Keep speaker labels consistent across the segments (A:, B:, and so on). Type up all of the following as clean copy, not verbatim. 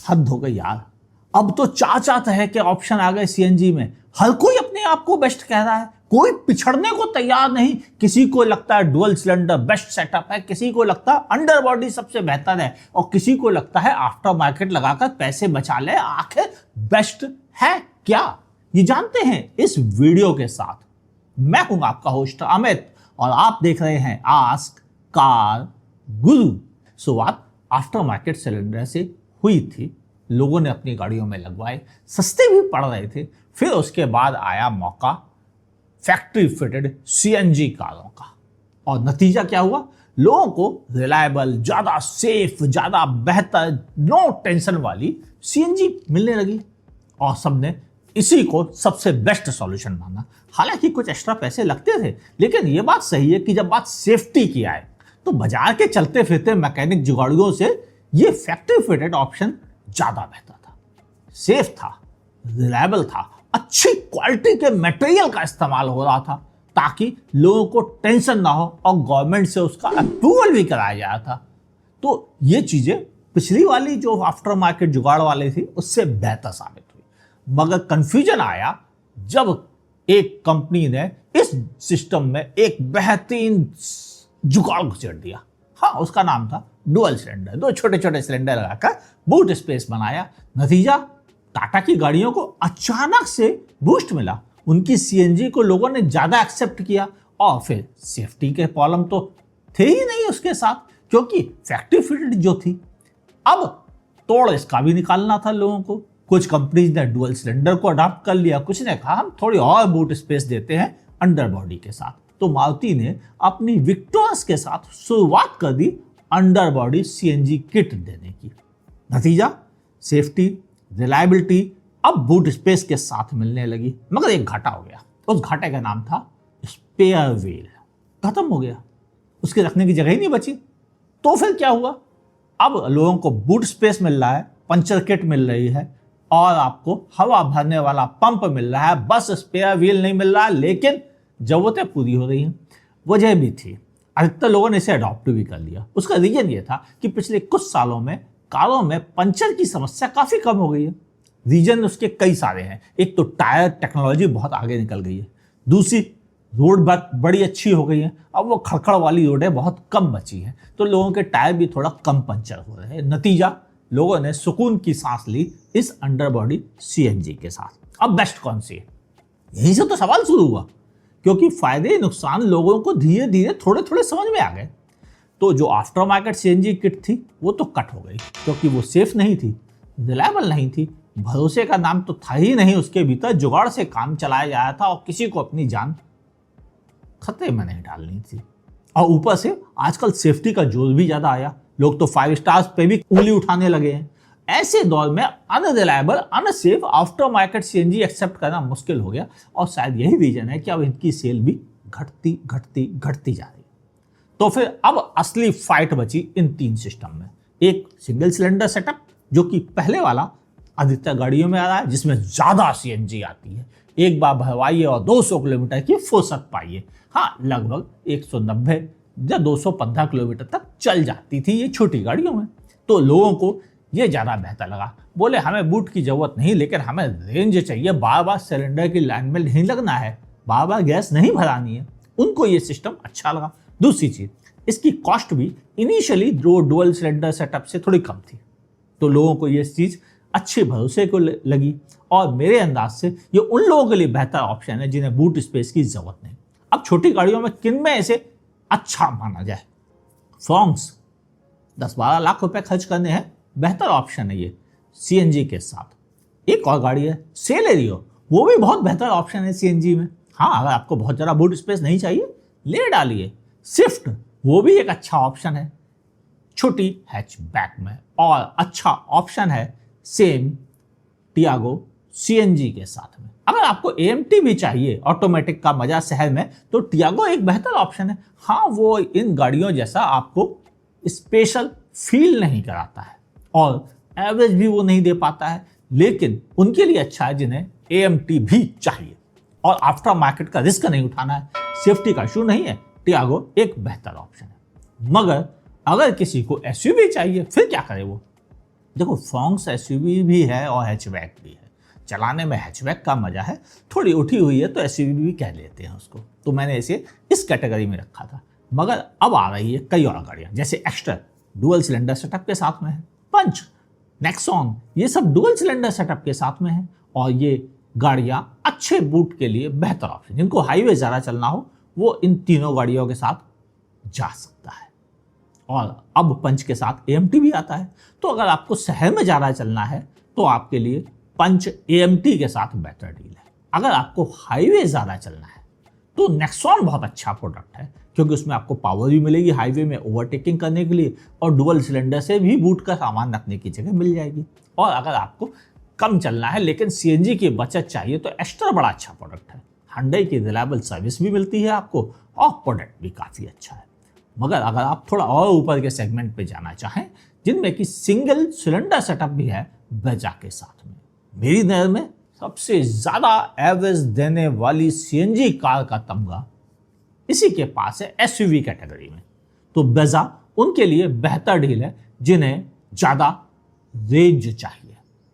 A: हद हो गई यार। अब तो चाचा तरह के ऑप्शन आ गए सीएनजी में। हर कोई अपने आप को बेस्ट कह रहा है, कोई पिछड़ने को तैयार नहीं। किसी को लगता है डुअल सिलेंडर बेस्ट सेटअप है, किसी को लगता है अंडर बॉडी सबसे बेहतर है, और किसी को लगता है आफ्टर मार्केट लगाकर पैसे बचा ले। आखिर बेस्ट है क्या, ये जानते हैं इस वीडियो के साथ। मैं हूं आपका होस्ट अमित और आप देख रहे हैं आस्क कार गुरु। शुरुआत आफ्टर मार्केट सिलेंडर से हुई थी, लोगों ने अपनी गाड़ियों में लगवाए, सस्ते भी पड़ रहे थे। फिर उसके बाद आया मौका फैक्ट्री फिटेड सीएनजी कारों का, और नतीजा क्या हुआ? लोगों को रिलायबल, ज्यादा सेफ, ज्यादा बेहतर, नो टेंशन वाली सीएनजी मिलने लगी और सबने इसी को सबसे बेस्ट सॉल्यूशन माना। हालांकि कुछ एक्स्ट्रा पैसे लगते थे, लेकिन यह बात सही है कि जब बात सेफ्टी की आए तो बाजार के चलते फिरते मैकेनिक जुगाड़ियों से यह फैक्ट्री फिटेड ऑप्शन ज्यादा बेहतर था, सेफ था, रिलायबल था, अच्छी क्वालिटी के मटेरियल का इस्तेमाल हो रहा था ताकि लोगों को टेंशन ना हो, और गवर्नमेंट से उसका अप्रूवल भी कराया जाता था। तो ये चीजें पिछली वाली जो आफ्टर मार्केट जुगाड़ वाली थी उससे बेहतर साबित हुई। मगर कंफ्यूजन आया जब एक कंपनी ने इस सिस्टम में एक बेहतरीन जुगाड़ घुसेड़ दिया। हाँ, उसका नाम था डुअल सिलेंडर। दो छोटे छोटे सिलेंडर लगाकर बूट स्पेस बनाया। नतीजा, टाटा की गाड़ियों को अचानक से बूस्ट मिला, उनकी सीएनजी को लोगों ने ज्यादा एक्सेप्ट किया, और फिर सेफ्टी के प्रॉब्लम तो थे ही नहीं उसके साथ, क्योंकि फैक्ट्री फिटेड जो थी। अब तोड़ इसका भी निकालना था लोगों को। कुछ कंपनीज ने डुअल सिलेंडर को अडॉप्ट कर लिया, कुछ ने कहा हम थोड़ी और बूट स्पेस देते हैं अंडर बॉडी के साथ। तो मारुति ने अपनी विक्टोर्स के साथ शुरुआत कर the under body CNG kit देने की। नतीजा, सेफ्टी, रिलायबिलिटी अब बूट स्पेस के साथ मिलने लगी। मगर एक घाटा हो गया, उस घाटे का नाम था स्पेयर व्हील। खत्म हो गया, उसके रखने की जगह ही नहीं बची। तो फिर क्या हुआ? अब लोगों को बूट स्पेस मिल रहा है, पंचर किट मिल रही है, और आपको हवा भरने वाला पंप मिल रहा है, बस स्पेयर व्हील नहीं मिल रहा। लेकिन जरूरतें पूरी हो रही हैं। वजह भी थी, अधिकतर लोगों ने इसे अडॉप्ट भी कर लिया। उसका रीजन ये था कि पिछले कुछ सालों में कारों में पंचर की समस्या काफी कम हो गई है। रीजन उसके कई सारे हैं। एक तो टायर टेक्नोलॉजी बहुत आगे निकल गई है, दूसरी रोड बड़ी अच्छी हो गई है, अब वो खड़खड़ वाली रोडें बहुत कम बची हैं, तो लोगों के टायर भी थोड़ा कम पंचर हो रहे हैं। नतीजा, लोगों ने सुकून की सांस ली इस अंडर बॉडी सीएनजी के साथ। अब बेस्ट कौन सी है, यहीं से तो सवाल शुरू हुआ, क्योंकि फायदे नुकसान लोगों को धीरे धीरे थोड़े थोड़े समझ में आ गए। तो जो आफ्टर मार्केट सीएनजी किट थी वो तो कट हो गई, क्योंकि वो सेफ नहीं थी, रिलायबल नहीं थी, भरोसे का नाम तो था ही नहीं उसके भीतर। जुगाड़ से काम चलाया जा रहा था और किसी को अपनी जान खतरे में नहीं डालनी थी। और ऊपर से आजकल सेफ्टी का जोर भी ज्यादा आया, लोग तो 5 स्टार्स पे भी उंगली उठाने लगे हैं। ऐसे दौर में unreliable, unsafe aftermarket CNG accept करना मुश्किल हो गया, और शायद यही रीजन है कि अब इनकी सेल भी घटती घटती घटती जा रही है। तो फिर अब असली फाइट बची इन तीन सिस्टम में। एक सिंगल सिलेंडर सेटअप, जो कि पहले वाला अधिकतर गाड़ियों में आ रहा है, जिसमें ज्यादा सीएनजी आती है। एक बार भरवाइए और 200 किलोमीटर की फुर्सत पाइए। हाँ, लगभग 190 या 215 किलोमीटर तक चल जाती थी ये छोटी गाड़ियों में। तो लोगों को ये ज्यादा बेहतर लगा। बोले हमें बूट की जरूरत नहीं, लेकिन हमें रेंज चाहिए, बार बार सिलेंडर की लाइन में नहीं लगना है, बार बार गैस नहीं भरानी है। उनको ये सिस्टम अच्छा लगा। दूसरी चीज, इसकी कॉस्ट भी इनिशियली डुअल सिलेंडर सेटअप से थोड़ी कम थी, तो लोगों को ये चीज अच्छे भरोसे को लगी। और मेरे अंदाज से ये उन लोगों के लिए बेहतर ऑप्शन है जिन्हें बूट स्पेस की जरूरत नहीं। अब छोटी गाड़ियों में किन में इसे अच्छा माना जाए? फ्रॉन्क्स 10-12 लाख रुपए खर्च करने हैं, बेहतर ऑप्शन है ये सीएनजी के साथ। एक और गाड़ी है सेलेरियो, वो भी बहुत बेहतर ऑप्शन है सीएनजी में। हाँ, अगर आपको बहुत ज़्यादा बूट स्पेस नहीं चाहिए, ले डालिए। स्विफ्ट, वो भी एक अच्छा ऑप्शन है छोटी हैचबैक में, और अच्छा ऑप्शन है सेम टियागो सीएनजी के साथ में। अगर आपको एएमटी भी चाहिए, ऑटोमेटिक का मजा शहर में, तो टियागो एक बेहतर ऑप्शन है। हाँ, वो इन गाड़ियों जैसा आपको स्पेशल फील नहीं कराता है और एवरेज भी वो नहीं दे पाता है, लेकिन उनके लिए अच्छा है जिन्हें एएमटी भी चाहिए और आफ्टर मार्केट का रिस्क नहीं उठाना है, सेफ्टी का इशू नहीं है। टियागो एक बेहतर ऑप्शन है। मगर अगर किसी को एसयूवी चाहिए, फिर क्या करे वो? देखो फ्रोंक्स एसयूवी भी है और हैचबैक भी है। चलाने में हैचबैक का मजा है, थोड़ी उठी हुई है तो एसयूवी भी कह लेते हैं उसको, तो मैंने इसे इस कैटेगरी में रखा था। मगर अब आ रही है कई और गाड़ियाँ, जैसे एक्स्टर डुअल सिलेंडर सेटअप के साथ में है, पंच, नेक्सॉन, ये सब डुअल सिलेंडर सेटअप के साथ में है। और ये गाड़ियाँ अच्छे बूट के लिए बेहतर ऑप्शन, जिनको हाईवे ज़्यादा चलना हो वो इन तीनों गाड़ियों के साथ जा सकता है। और अब पंच के साथ AMT भी आता है, तो अगर आपको शहर में ज़्यादा चलना है तो आपके लिए पंच AMT के साथ बेहतर डील है। अगर आपको हाईवे ज़्यादा चलना है तो नेक्सॉन बहुत अच्छा प्रोडक्ट है, क्योंकि उसमें आपको पावर भी मिलेगी हाईवे में ओवरटेकिंग करने के लिए, और डुअल सिलेंडर से भी बूट का सामान रखने की जगह मिल जाएगी। और अगर आपको कम चलना है लेकिन CNG की बचत चाहिए तो एस्टर बड़ा अच्छा प्रोडक्ट है। Hyundai की रिलायबल सर्विस भी मिलती है आपको और प्रोडक्ट भी काफ़ी अच्छा है। मगर अगर आप थोड़ा और ऊपर के सेगमेंट पे जाना चाहें, जिनमें कि सिंगल सिलेंडर सेटअप भी है ब्रेजा के साथ में, मेरी नज़र में सबसे ज़्यादा एवरेज देने वाली CNG कार का तमगा इसी के पास है SUV कैटेगरी में। तो ब्रेजा उनके लिए बेहतर डील है जिन्हें ज़्यादा रेंज चाहिए।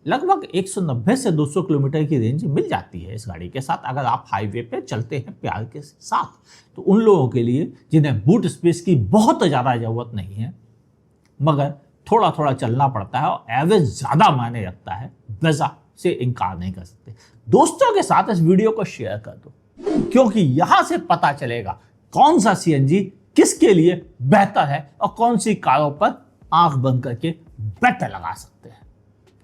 A: लगभग 190 से 200 किलोमीटर की रेंज मिल जाती है इस गाड़ी के साथ अगर आप हाईवे पे चलते हैं प्यार के साथ। तो उन लोगों के लिए जिन्हें बूट स्पेस की बहुत ज़्यादा ज़रूरत नहीं है मगर थोड़ा थोड़ा चलना पड़ता है और एवरेज ज़्यादा मायने रखता है, ब्रेजा से इनकार नहीं कर सकते। दोस्तों के साथ इस वीडियो को शेयर कर दो, क्योंकि यहाँ से पता चलेगा कौन सा CNG किसके लिए बेहतर है और कौन सी कारों पर आंख बंद करके बेट लगा सकते हैं।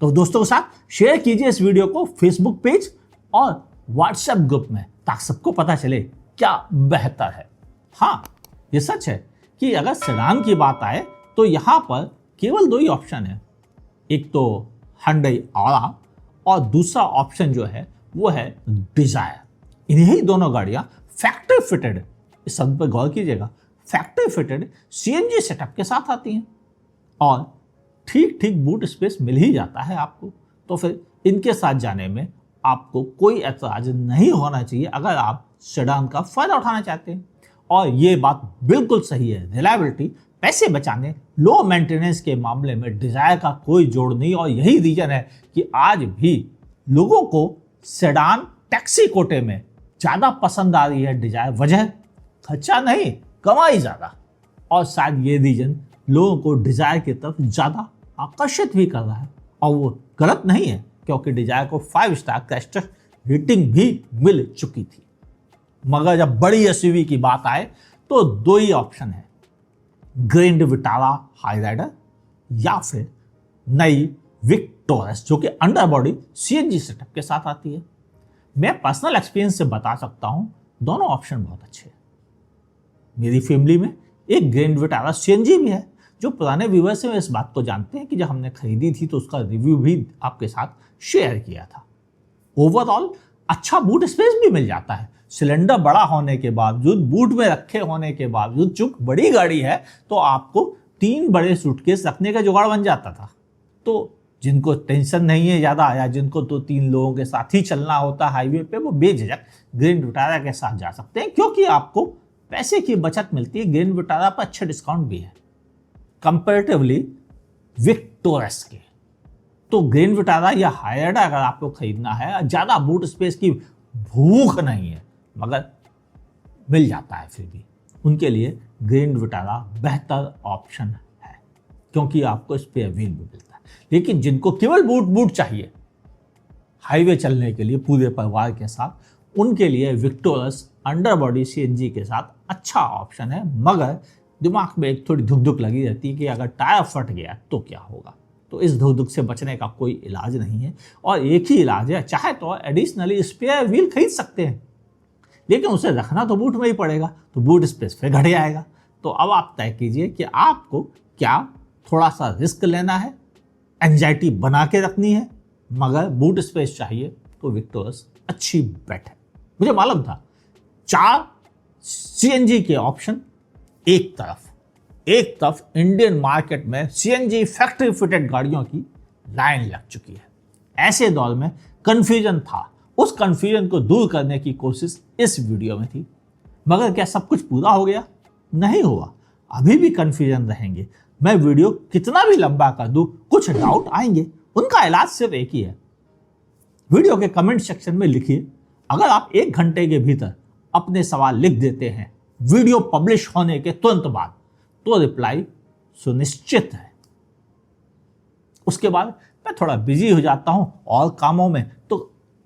A: तो दोस्तों के साथ शेयर कीजिए इस वीडियो को फेसबुक पेज और व्हाट्सएप ग्रुप में, ताकि सबको पता चले क्या बेहतर है। हाँ, ये सच है कि अगर सेडान की बात आए तो यहाँ पर केवल 2 ही ऑप्शन है, एक तो Hyundai Aura और दूसरा ऑप्शन जो है वो है डिजायर। इन्हीं दोनों गाड़ियाँ फैक्ट्री फिटेड, इस शब्द पर गौर कीजिएगा, फैक्ट्री फिटेड CNG सेटअप के साथ आती हैं और ठीक ठीक बूट स्पेस मिल ही जाता है आपको। तो फिर इनके साथ जाने में आपको कोई ऐतराज नहीं होना चाहिए अगर आप सेडान का फायदा उठाना चाहते हैं। और ये बात बिल्कुल सही है, रिलायबिलिटी, पैसे बचाने, लो मेंटेनेंस के मामले में डिजायर का कोई जोड़ नहीं। और यही रीजन है कि आज भी लोगों को सेडान टैक्सी कोटे में ज़्यादा पसंद आ रही है डिजायर। वजह खर्चा नहीं, कमाई ज़्यादा। और शायद ये रीजन लोगों को डिजायर की तरफ ज़्यादा आकर्षित भी कर रहा है, और वो गलत नहीं है, क्योंकि डिजायर को 5 स्टार क्रैश रेटिंग भी मिल चुकी थी। मगर जब बड़ी SUV की बात आए तो 2 ही ऑप्शन है, ग्रैंड विटारा हाईराइडर या फिर नई विक्टोरस, जो कि अंडरबॉडी CNG सेटअप के साथ आती है। मैं पर्सनल एक्सपीरियंस से बता सकता हूं दोनों ऑप्शन बहुत अच्छे हैं। मेरी फैमिली में एक ग्रैंड विटारा CNG भी है। जो पुराने व्यूअर्स हैं इस बात को जानते हैं कि जब हमने खरीदी थी तो उसका रिव्यू भी आपके साथ शेयर किया था। ओवरऑल अच्छा बूट स्पेस भी मिल जाता है, सिलेंडर बड़ा होने के बावजूद, बूट में रखे होने के बावजूद। चूंकि बड़ी गाड़ी है तो आपको 3 बड़े सूटकेस रखने का जुगाड़ बन जाता था। तो जिनको टेंशन नहीं है ज़्यादा या जिनको 2-3 लोगों के साथ ही चलना होता है हाईवे पे, वो बेझिझक ग्रैंड विटारा के साथ जा सकते हैं, क्योंकि आपको पैसे की बचत मिलती है। ग्रैंड विटारा पर अच्छे डिस्काउंट भी है कंपैरेटिवली विक्टोरस के। तो ग्रैंड विटारा या हाईराइडर अगर आपको खरीदना है, ज़्यादा बूट स्पेस की भूख नहीं है मगर मिल जाता है, फिर भी उनके लिए ग्रैंड विटारा बेहतर ऑप्शन है, क्योंकि आपको स्पेयर व्हील भी मिलता है। लेकिन जिनको केवल बूट चाहिए हाईवे चलने के लिए पूरे परिवार के साथ, उनके लिए विक्टोरस अंडरबॉडी CNG के साथ अच्छा ऑप्शन है। मगर दिमाग में एक थोड़ी धुक धुक लगी रहती है कि अगर टायर फट गया तो क्या होगा। तो इस धुक धुक से बचने का कोई इलाज नहीं है, और एक ही इलाज है, चाहे तो एडिशनली स्पेयर व्हील खरीद सकते हैं, लेकिन उसे रखना तो बूट में ही पड़ेगा, तो बूट स्पेस फिर घट जाएगा। तो अब आप तय कीजिए कि आपको क्या थोड़ा सा रिस्क लेना है, एंजाइटी बना के रखनी है, मगर बूट स्पेस चाहिए, तो विक्टोरस अच्छी बेट है। मुझे मालूम था 4 CNG के ऑप्शन एक तरफ इंडियन मार्केट में CNG फैक्ट्री फिटेड गाड़ियों की लाइन लग चुकी है। ऐसे दौर में कंफ्यूजन था, उस कंफ्यूजन को दूर करने की कोशिश इस वीडियो में थी। मगर क्या सब कुछ पूरा हो गया? नहीं हुआ। अभी भी कंफ्यूजन रहेंगे, मैं वीडियो कितना भी लंबा कर दूं, कुछ डाउट आएंगे, उनका इलाज सिर्फ एक ही है। वीडियो के कमेंट सेक्शन में लिखिए। अगर आप 1 घंटे के भीतर अपने सवाल लिख देते हैं वीडियो पब्लिश होने के तुरंत बाद, तो रिप्लाई सुनिश्चित है। उसके बाद मैं थोड़ा बिजी हो जाता हूं और कामों में, तो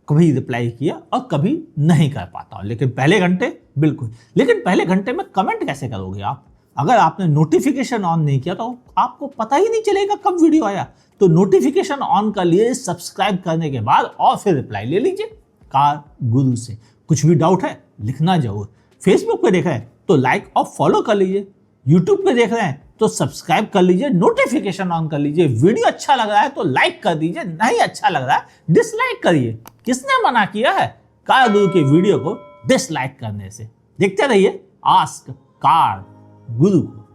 A: कभी रिप्लाई किया और कभी नहीं कर पाता हूं, लेकिन पहले घंटे बिल्कुल। लेकिन पहले घंटे में कमेंट कैसे करोगे आप? अगर आपने नोटिफिकेशन ऑन नहीं किया तो आपको पता ही नहीं चलेगा कब वीडियो आया। तो नोटिफिकेशन ऑन कर लिए, सब्सक्राइब करने के बाद और फिर रिप्लाई ले लीजिए कार गुरु से। कुछ भी डाउट है लिखना जरूर। फेसबुक पे देख रहे हैं तो लाइक और फॉलो कर लीजिए, यूट्यूब पे देख रहे हैं तो सब्सक्राइब कर लीजिए, नोटिफिकेशन ऑन कर लीजिए। वीडियो अच्छा लग रहा है तो लाइक कर दीजिए, नहीं अच्छा लग रहा है डिसलाइक करिए। किसने मना किया है कार गुरु के वीडियो को डिसलाइक करने से? देखते रहिए आस्क कार गुरु को।